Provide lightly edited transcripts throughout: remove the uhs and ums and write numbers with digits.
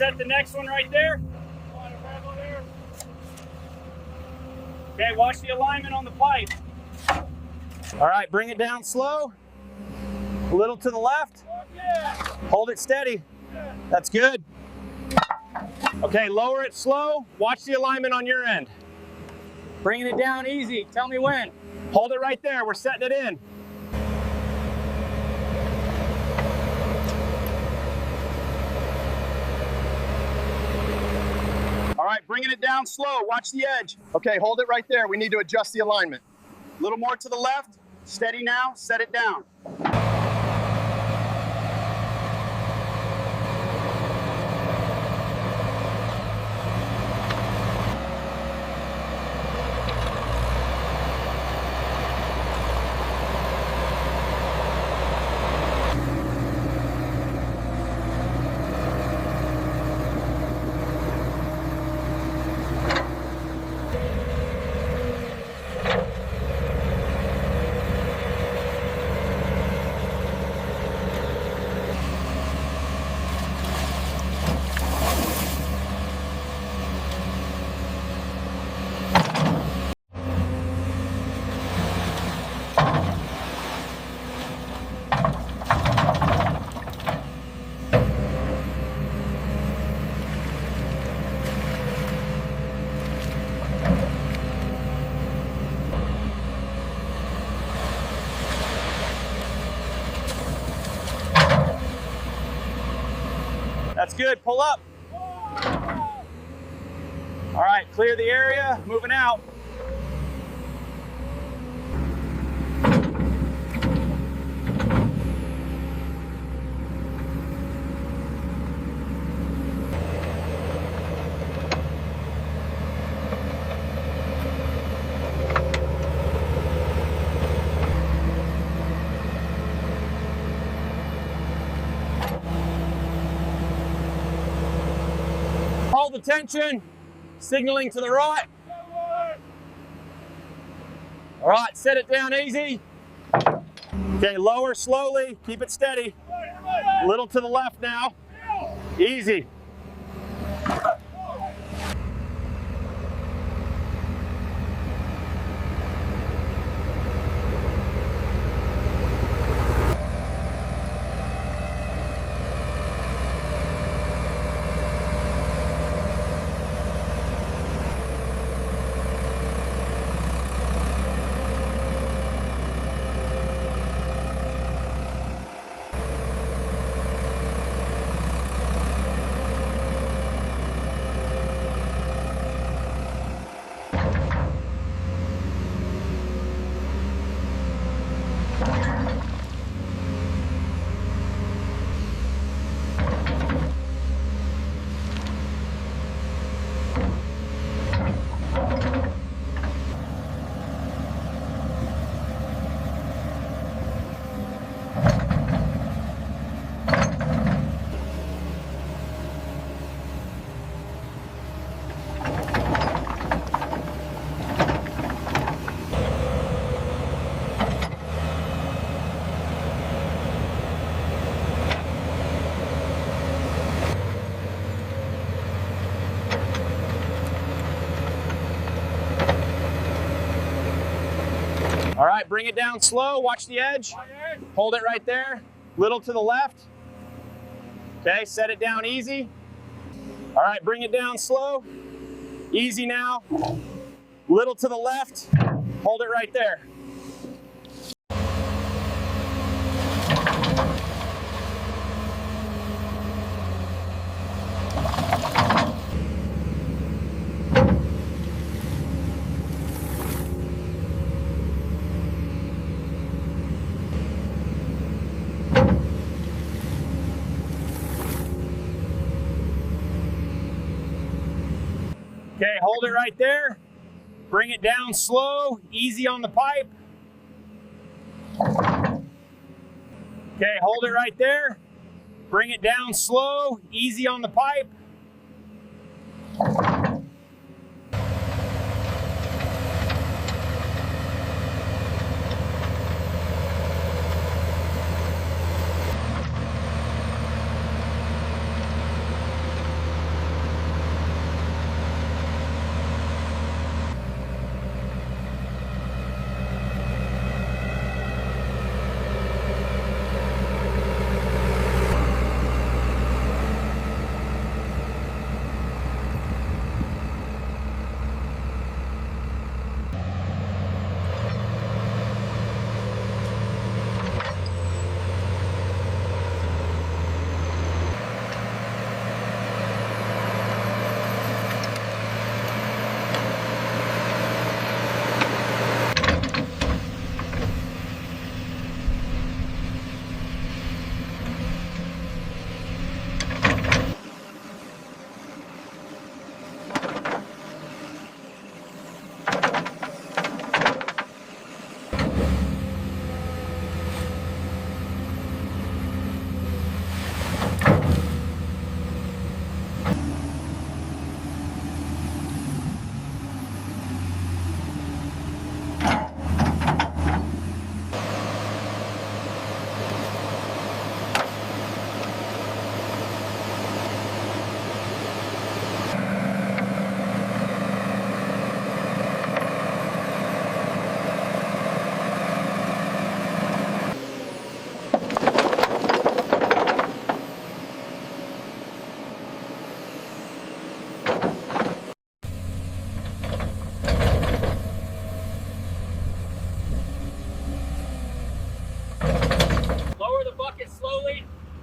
set the next one right there. Okay, watch the alignment on the pipe. All right, bring it down slow. A little to the left. Hold it steady. That's good. Okay, lower it slow. Watch the alignment on your end. Bringing it down easy. Tell me when. Hold it right there. We're setting it in. All right, bringing it down slow. Watch the edge. Okay, hold it right there. We need to adjust the alignment. A little more to the left. Steady now. Set it down. That's good. Pull up. All right, clear the area. Moving out. Hold the tension, signaling to the right. All right, set it down easy. Okay, lower slowly, keep it steady. A little to the left now. Easy. All right, bring it down slow. Watch the edge. Hold it right there. Little to the left. Okay, set it down easy. All right, bring it down slow. Easy now. Little to the left. Hold it right there. Okay, hold it right there. Bring it down slow, easy on the pipe. Okay, hold it right there. Bring it down slow, easy on the pipe.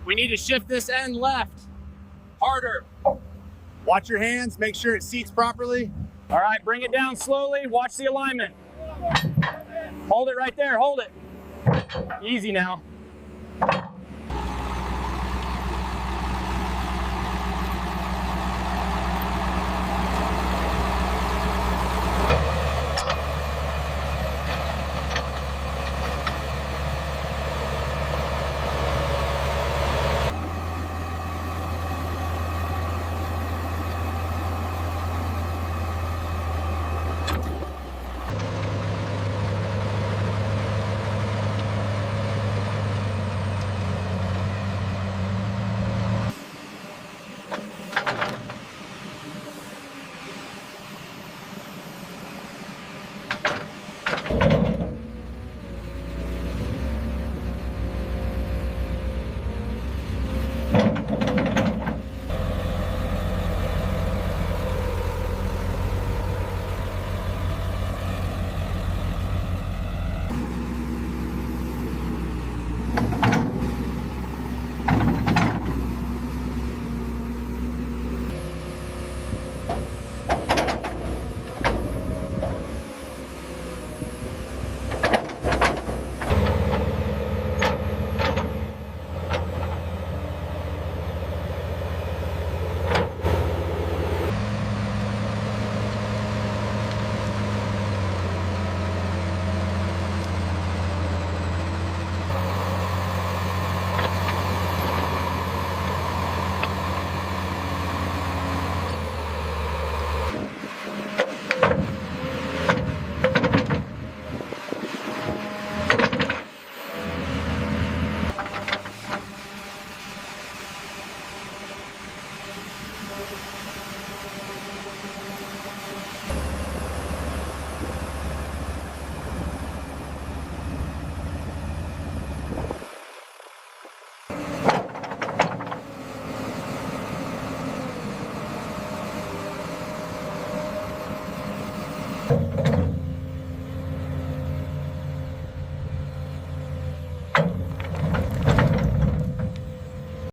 We need to shift this end left. Harder. Watch your hands, make sure it seats properly. All right, bring it down slowly. Watch the alignment. Hold it right there, hold it. Easy now.